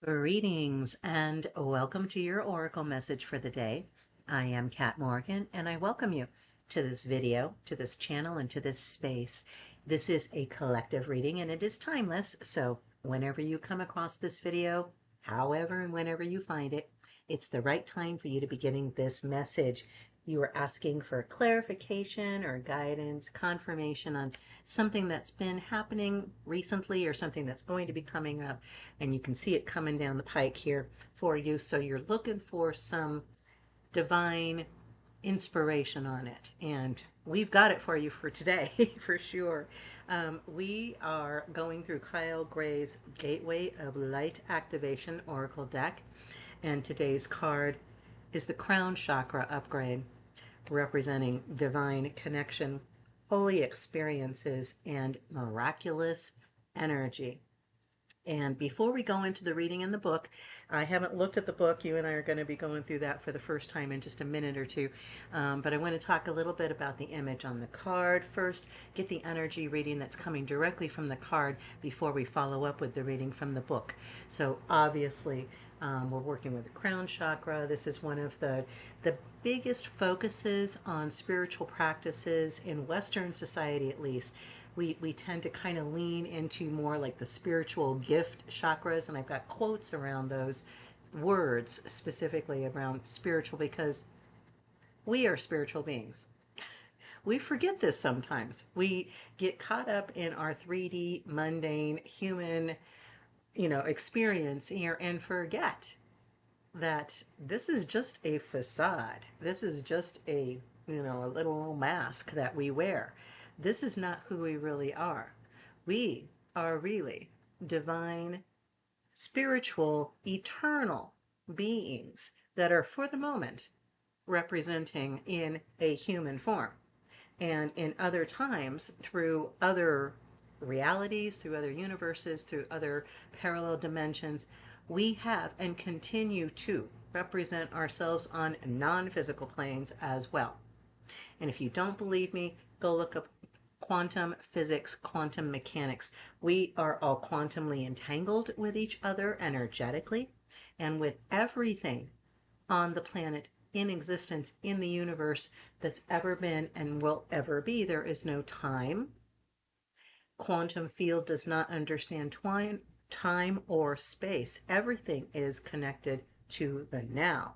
Greetings and welcome to your Oracle message for the day. I am Kat Morgan and I welcome you to this video, to this channel, and to this space. This is a collective reading and it is timeless, so whenever you come across this video, however and whenever you find it, it's the right time for you to be getting this message. You are asking for clarification or guidance, confirmation on something that's been happening recently or something that's going to be coming up, and you can see it coming down the pike here for you. So you're looking for some divine inspiration on it, and we've got it for you for today for sure. We are going through Kyle Gray's Gateway of Light Activation Oracle deck, and today's card is the Crown Chakra upgrade, representing divine connection, holy experiences, and miraculous energy. And before we go into the reading in the book, I haven't looked at the book. You and I are going to be going through that for the first time in just a minute or two. But I want to talk a little bit about the image on the card first, get the energy reading that's coming directly from the card before we follow up with the reading from the book. So obviously, we're working with the crown chakra. This is one of the biggest focuses on spiritual practices in Western society, at least. We tend to kind of lean into more like the spiritual gift chakras, and I've got quotes around those words specifically around spiritual because we are spiritual beings. We forget this sometimes. We get caught up in our 3D, mundane, human, experience here and forget that this is just a facade. This is just a little mask that we wear. This is not who we really are. We are really divine, spiritual, eternal beings that are, for the moment, representing in a human form. And in other times, through other realities, through other universes, through other parallel dimensions, we have and continue to represent ourselves on non-physical planes as well. And if you don't believe me, go look up quantum physics, quantum mechanics. We are all quantumly entangled with each other energetically and with everything on the planet in existence in the universe that's ever been and will ever be. There is no time. Quantum field does not understand time or space. Everything is connected to the now.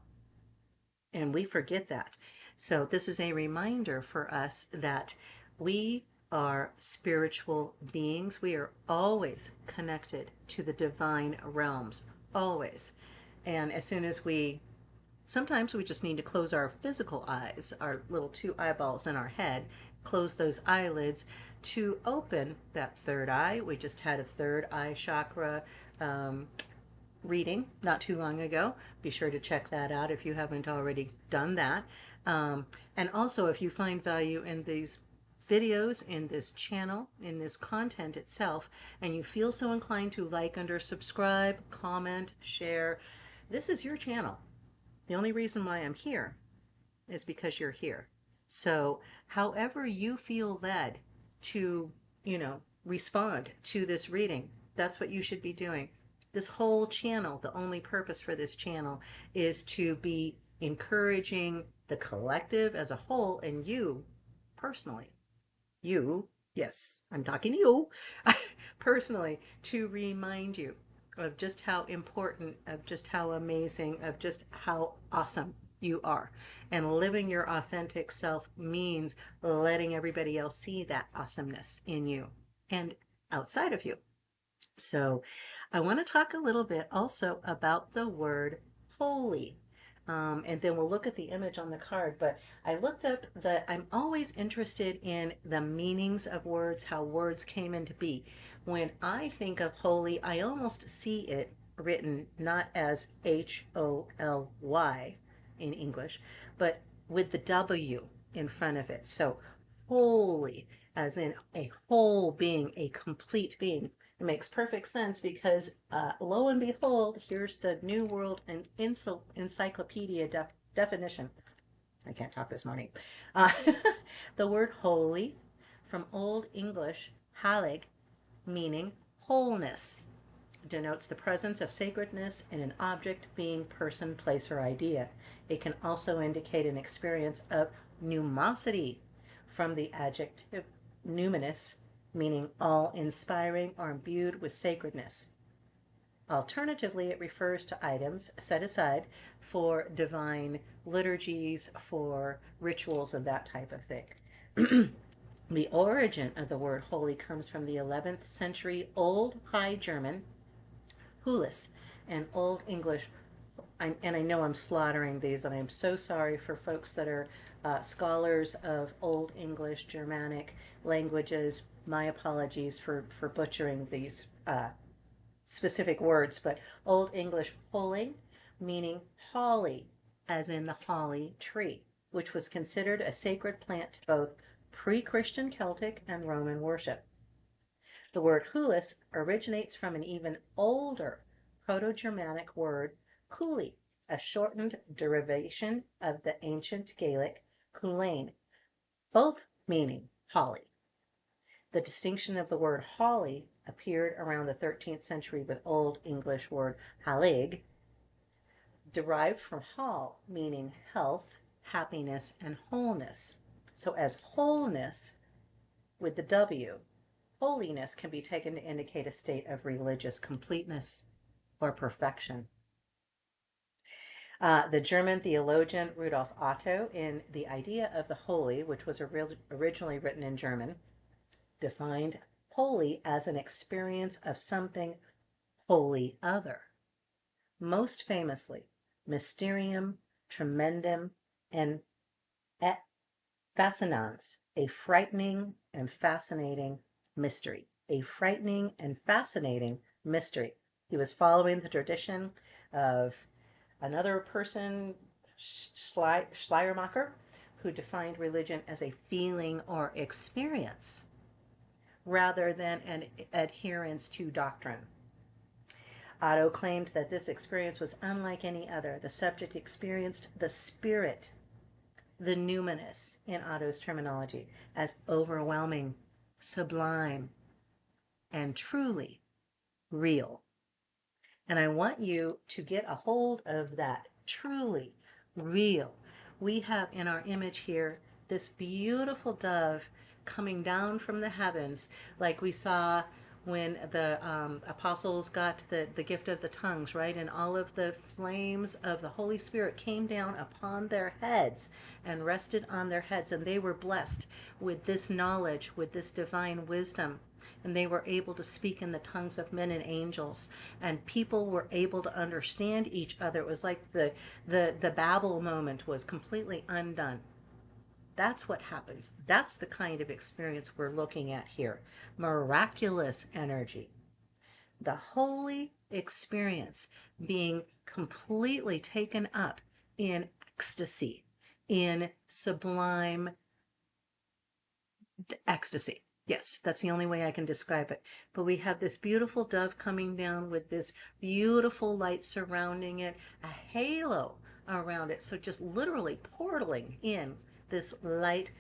And we forget that. So this is a reminder for us that we are spiritual beings. We are always connected to the divine realms, always. And as soon as sometimes we just need to close our physical eyes, our little two eyeballs in our head, close those eyelids to open that third eye. We just had a third eye chakra reading not too long ago. Be sure to check that out if you haven't already done that. And also, if you find value in these videos, in this channel, in this content itself, and you feel so inclined to like or subscribe, comment, share, this is your channel. The only reason why I'm here is because you're here. So however you feel led to, respond to this reading, that's what you should be doing. This whole channel, the only purpose for this channel is to be encouraging the collective as a whole and you personally. You, yes, I'm talking to you, personally, to remind you of just how important, of just how amazing, of just how awesome you are. And living your authentic self means letting everybody else see that awesomeness in you and outside of you. So I want to talk a little bit also about the word holy. And then we'll look at the image on the card. But I looked up I'm always interested in the meanings of words, how words came into be. When I think of holy, I almost see it written not as Holy in English, but with the W in front of it. So holy, as in a whole being, a complete being. It makes perfect sense because lo and behold, here's the New World and Encyclopedia definition. I can't talk this morning. Uh, the word holy, from Old English, halig, meaning wholeness. denotes the presence of sacredness in an object, being, person, place, or idea. It can also indicate an experience of pneumosity from the adjective numinous, meaning all-inspiring or imbued with sacredness. Alternatively, it refers to items set aside for divine liturgies, for rituals, and that type of thing. The origin of the word holy comes from the 11th century Old High German, hulis, and Old English, and I know I'm slaughtering these, and I'm so sorry for folks that are scholars of Old English, Germanic languages. My apologies for butchering these specific words, but Old English holing, meaning holly, as in the holly tree, which was considered a sacred plant to both pre-Christian Celtic and Roman worship. The word hulis originates from an even older Proto-Germanic word cúli, a shortened derivation of the ancient Gaelic cúlain, both meaning holly. The distinction of the word holly appeared around the 13th century with Old English word halig, derived from hall, meaning health, happiness, and wholeness. So as wholeness with the W, holiness can be taken to indicate a state of religious completeness or perfection. The German theologian Rudolf Otto, in The Idea of the Holy, which was originally written in German, defined holy as an experience of something wholly other. Most famously, mysterium tremendum and fascinans, a frightening and fascinating mystery. A frightening and fascinating mystery. He was following the tradition of another person, Schleiermacher, who defined religion as a feeling or experience rather than an adherence to doctrine. Otto claimed that this experience was unlike any other. The subject experienced the spirit, the numinous, in Otto's terminology, as overwhelming, sublime, and truly real. And I want you to get a hold of that, truly real. We have in our image here this beautiful dove coming down from the heavens, like we saw when the apostles got the gift of the tongues, right? And all of the flames of the Holy Spirit came down upon their heads and rested on their heads, and they were blessed with this knowledge, with this divine wisdom, and they were able to speak in the tongues of men and angels, and people were able to understand each other. It was like the Babel moment was completely undone. That's what happens. That's the kind of experience we're looking at here. Miraculous energy. The holy experience, being completely taken up in ecstasy, in sublime ecstasy. Yes, that's the only way I can describe it. But we have this beautiful dove coming down with this beautiful light surrounding it, a halo around it. So just literally portaling in this light,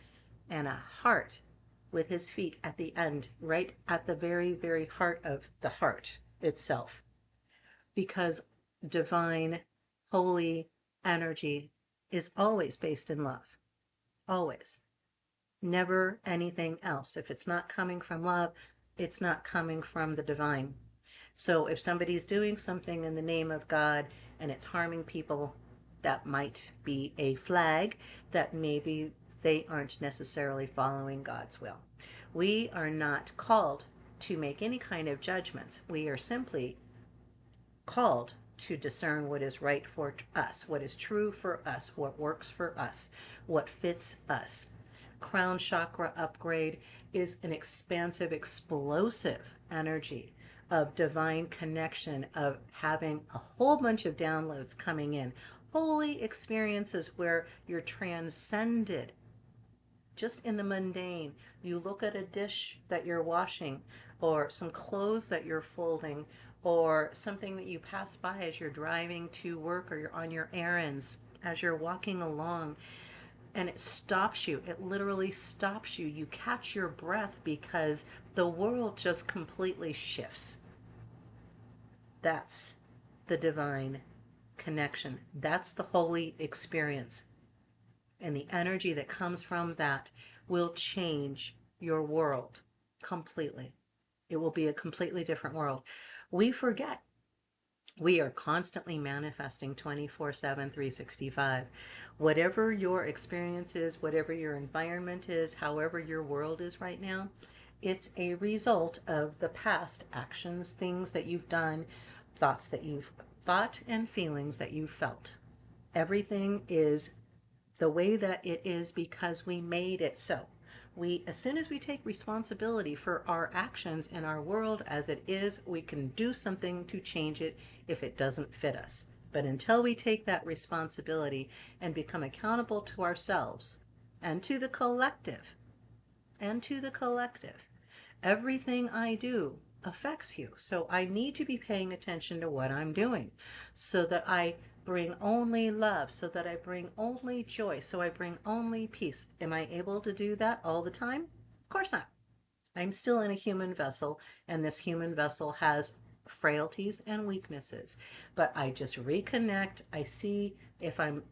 and a heart with his feet at the end, right at the very, very heart of the heart itself. Because divine, holy energy is always based in love. Always. Never anything else. If it's not coming from love, it's not coming from the divine. So if somebody's doing something in the name of God and it's harming people, that might be a flag that maybe they aren't necessarily following God's will. We are not called to make any kind of judgments. We are simply called to discern what is right for us, what is true for us, what works for us, what fits us. Crown chakra upgrade is an expansive, explosive energy of divine connection, of having a whole bunch of downloads coming in. Holy experiences where you're transcended just in the mundane. You look at a dish that you're washing, or some clothes that you're folding, or something that you pass by as you're driving to work, or you're on your errands, as you're walking along, and it stops you. It literally stops you. You catch your breath because the world just completely shifts. That's the divine connection. That's the holy experience. And the energy that comes from that will change your world completely. It will be a completely different world. We forget. We are constantly manifesting 24/7, 365. Whatever your experience is, whatever your environment is, however your world is right now, it's a result of the past actions, things that you've done, thoughts that you've thought, and feelings that you've felt. Everything is the way that it is because we made it so. As soon as we take responsibility for our actions in our world as it is, we can do something to change it if it doesn't fit us. But until we take that responsibility and become accountable to ourselves and to the collective, everything I do affects you. So I need to be paying attention to what I'm doing so that I bring only love, so that I bring only joy, so I bring only peace. Am I able to do that all the time? Of course not. I'm still in a human vessel, and this human vessel has frailties and weaknesses. But I just reconnect. I see if I'm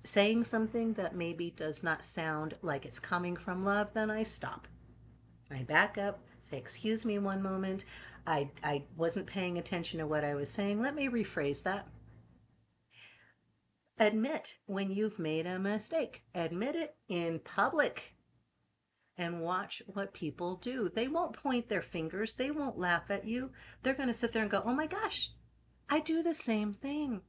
saying something that maybe does not sound like it's coming from love, then I stop. I back up, say, excuse me one moment. I wasn't paying attention to what I was saying. Let me rephrase that. Admit when you've made a mistake. Admit it in public and watch what people do. They won't point their fingers. They won't laugh at you. They're going to sit there and go, oh my gosh, I do the same thing.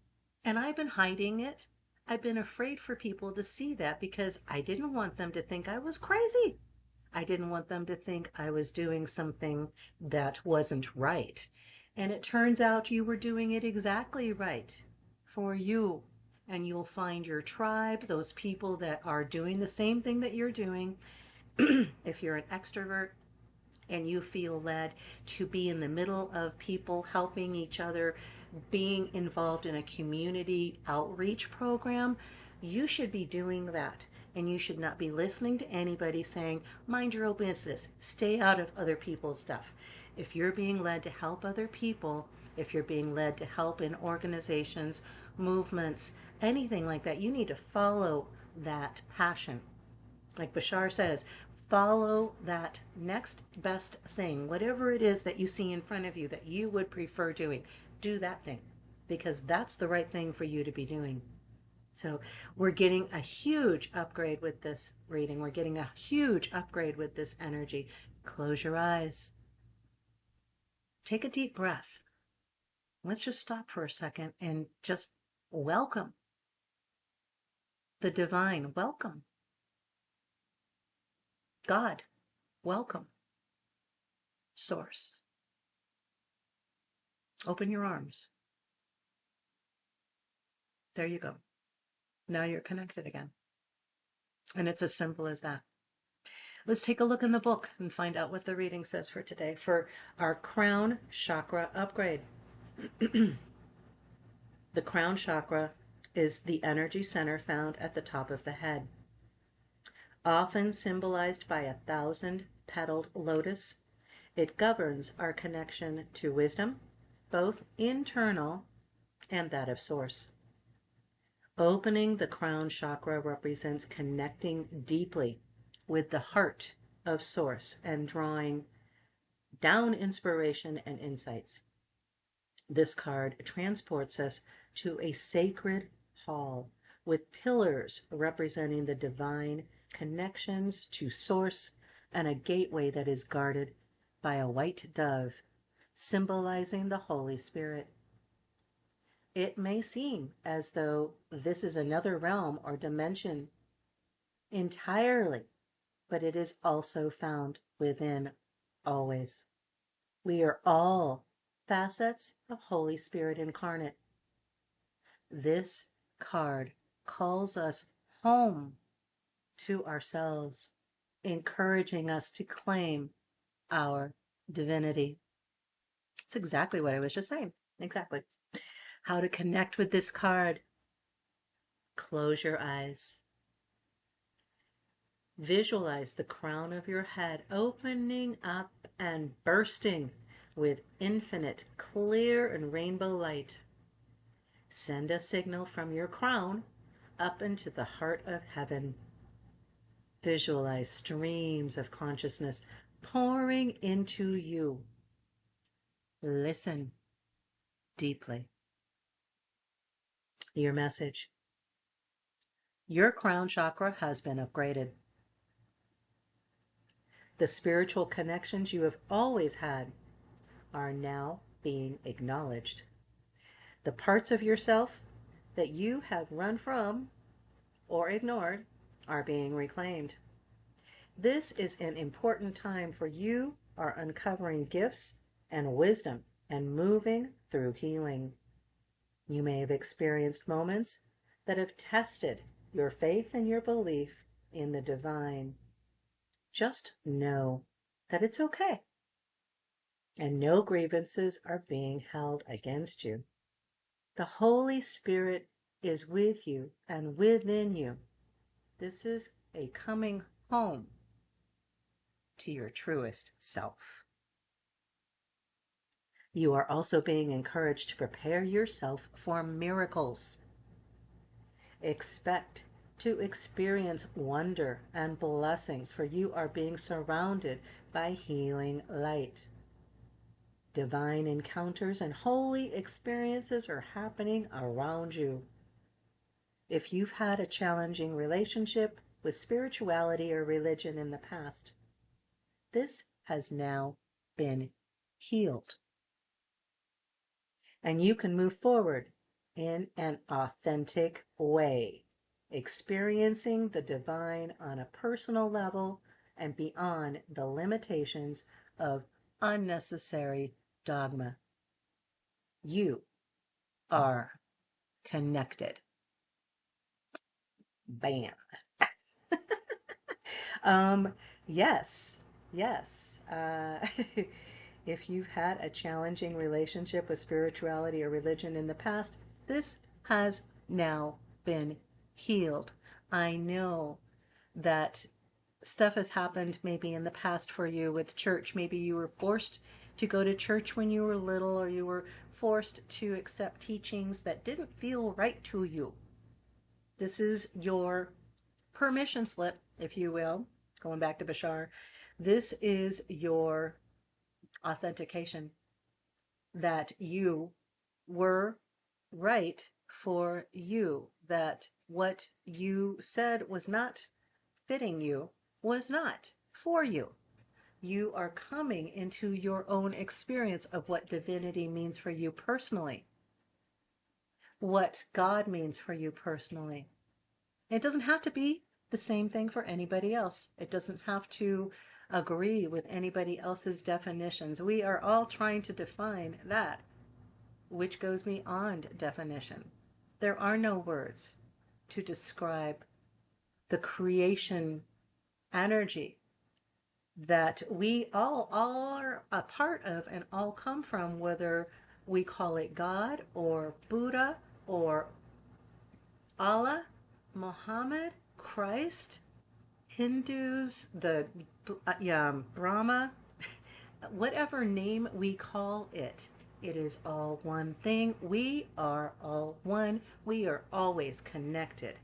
And I've been hiding it. I've been afraid for people to see that because I didn't want them to think I was crazy. I didn't want them to think I was doing something that wasn't right. And it turns out you were doing it exactly right for you. And you'll find your tribe, those people that are doing the same thing that you're doing. If you're an extrovert and you feel led to be in the middle of people, helping each other, being involved in a community outreach program, you should be doing that. And you should not be listening to anybody saying, mind your own business, stay out of other people's stuff. If you're being led to help other people, if you're being led to help in organizations, movements, anything like that, you need to follow that passion. Like Bashar says, follow that next best thing, whatever it is that you see in front of you that you would prefer doing. Do that thing because that's the right thing for you to be doing. So we're getting a huge upgrade with this reading. We're getting a huge upgrade with this energy. Close your eyes. Take a deep breath. Let's just stop for a second and just welcome the divine. Welcome God. Welcome Source. Open your arms. There you go. Now you're connected again. And it's as simple as that. Let's take a look in the book and find out what the reading says for today for our crown chakra upgrade. The crown chakra is the energy center found at the top of the head. Often symbolized by 1,000-petaled lotus, it governs our connection to wisdom, both internal and that of Source. Opening the crown chakra represents connecting deeply with the heart of Source and drawing down inspiration and insights. This card transports us to a sacred hall with pillars representing the divine connections to Source and a gateway that is guarded by a white dove, symbolizing the Holy Spirit. It may seem as though this is another realm or dimension entirely, but it is also found within always. We are all facets of Holy Spirit incarnate. This card calls us home to ourselves, encouraging us to claim our divinity. It's exactly what I was just saying. Exactly. How to connect with this card. Close your eyes. Visualize the crown of your head opening up and bursting with infinite, clear, and rainbow light. Send a signal from your crown up into the heart of heaven. Visualize streams of consciousness pouring into you. Listen deeply. Your message. Your crown chakra has been upgraded. The spiritual connections you have always had are now being acknowledged. The parts of yourself that you have run from or ignored are being reclaimed. This is an important time for you are uncovering gifts and wisdom and moving through healing. You may have experienced moments that have tested your faith and your belief in the divine. Just know that it's okay, and no grievances are being held against you. The Holy Spirit is with you and within you. This is a coming home to your truest self. You are also being encouraged to prepare yourself for miracles. Expect to experience wonder and blessings, for you are being surrounded by healing light. Divine encounters and holy experiences are happening around you. If you've had a challenging relationship with spirituality or religion in the past, this has now been healed. And you can move forward in an authentic way, experiencing the divine on a personal level and beyond the limitations of unnecessary dogma. You are connected. Bam. Yes, yes. If you've had a challenging relationship with spirituality or religion in the past, this has now been healed. I know that stuff has happened maybe in the past for you with church. Maybe you were forced to go to church when you were little, or you were forced to accept teachings that didn't feel right to you. This is your permission slip, if you will, going back to Bashar. This is your authentication that you were right for you, that what you said was not fitting you was not for you. You are coming into your own experience of what divinity means for you personally, what God means for you personally. It doesn't have to be the same thing for anybody else. It doesn't have to agree with anybody else's definitions. We are all trying to define that which goes beyond definition. There are no words to describe the creation energy that we all are a part of and all come from, whether we call it God or Buddha or Allah, Muhammad, Christ, Hindus, the Brahma, whatever name we call it, it is all one thing. We are all one. We are always connected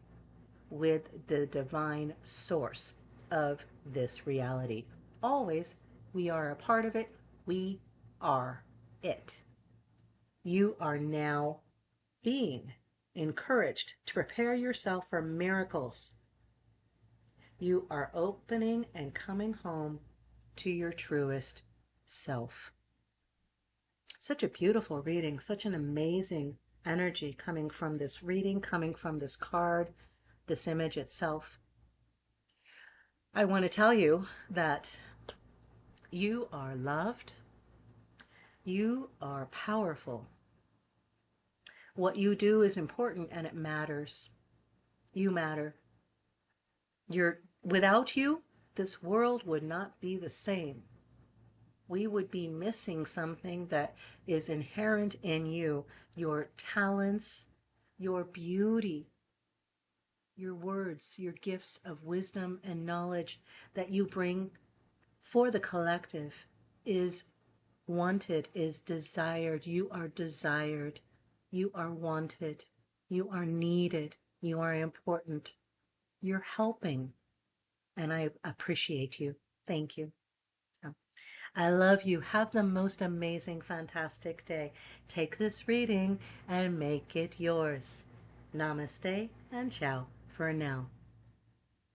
with the divine source of this reality. Always, we are a part of it. We are it. You are now being encouraged to prepare yourself for miracles. You are opening and coming home to your truest self. Such a beautiful reading, such an amazing energy coming from this reading, coming from this card, this image itself. I want to tell you that you are loved. You are powerful. What you do is important and it matters. You matter. Without you, this world would not be the same. We would be missing something that is inherent in you, your talents, your beauty, your words, your gifts of wisdom and knowledge that you bring for the collective is Wanted is desired. You are desired. You are wanted. You are needed. You are important. You're helping. And I appreciate you. Thank you. So, I love you. Have the most amazing, fantastic day. Take this reading and make it yours. Namaste and ciao for now.